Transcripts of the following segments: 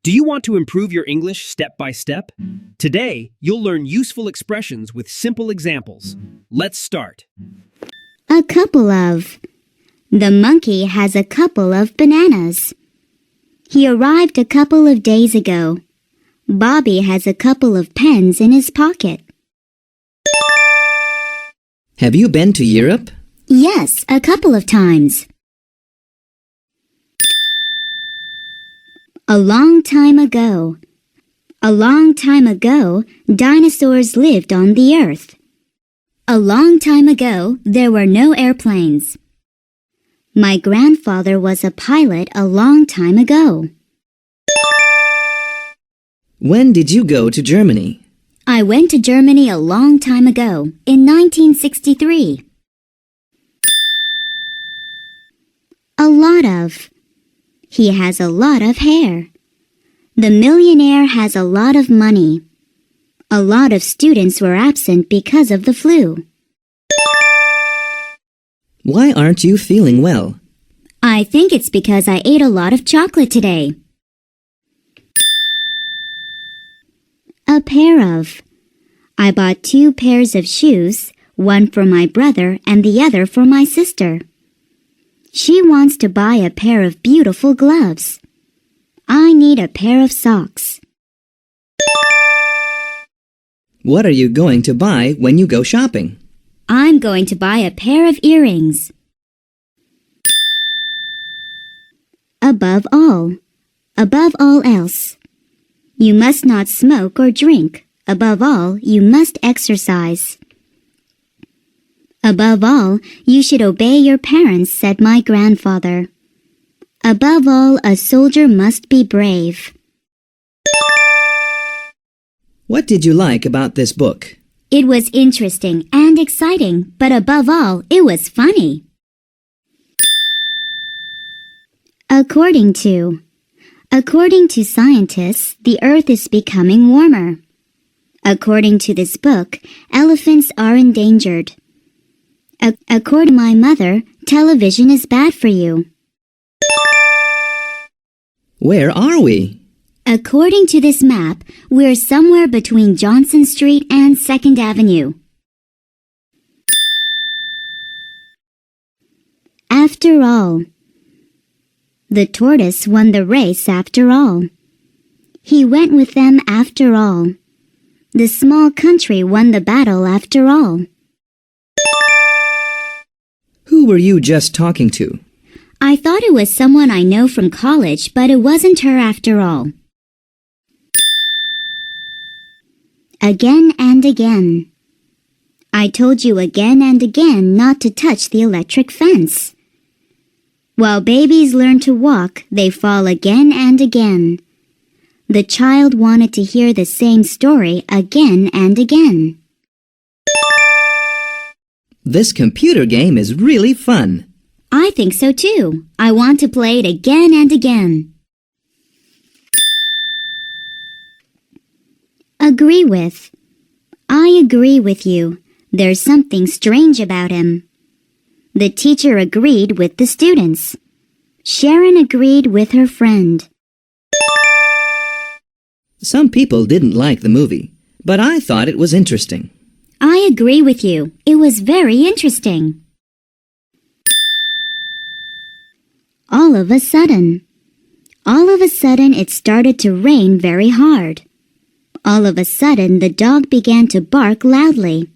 Do you want to improve your English step by step? Today, you'll learn useful expressions with simple examples. Let's start. A couple of. The monkey has a couple of bananas. He arrived a couple of days ago. Bobby has a couple of pens in his pocket. Have you been to Europe? Yes, a couple of times. A long time ago. A long time ago, dinosaurs lived on the earth. A long time ago, there were no airplanes. My grandfather was a pilot a long time ago. When did you go to Germany? I went to Germany a long time ago, in 1963. A lot of. He has a lot of hair. The millionaire has a lot of money. A lot of students were absent because of the flu. Why aren't you feeling well? I think it's because I ate a lot of chocolate today. A pair of. I bought 2 pairs of shoes, one for my brother and the other for my sister. She wants to buy a pair of beautiful gloves. I need a pair of socks. What are you going to buy when you go shopping? I'm going to buy a pair of earrings. Above all. Above all else. You must not smoke or drink. Above all, you must exercise. Above all, you should obey your parents, said my grandfather. Above all, a soldier must be brave. What did you like about this book? It was interesting and exciting, but above all, it was funny. According to scientists, the earth is becoming warmer. According to this book, elephants are endangered. According to my mother, television is bad for you. Where are we? According to this map, we're somewhere between Johnson Street and 2nd Avenue. After all. The tortoise won the race after all. He went with them after all. The small country won the battle after all. Who were you just talking to? I thought it was someone I know from college, but it wasn't her after all. Again and again. I told you again and again not to touch the electric fence. While babies learn to walk, they fall again and again. The child wanted to hear the same story again and again. This computer game is really fun. I think so too. I want to play it again and again. Agree with. I agree with you. There's something strange about him. The teacher agreed with the students. Sharon agreed with her friend. Some people didn't like the movie, but I thought it was interesting. I agree with you. It was very interesting. All of a sudden. All of a sudden it started to rain very hard. All of a sudden the dog began to bark loudly.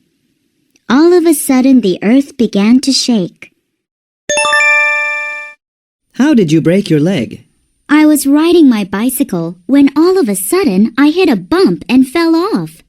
All of a sudden the earth began to shake. How did you break your leg? I was riding my bicycle when all of a sudden I hit a bump and fell off.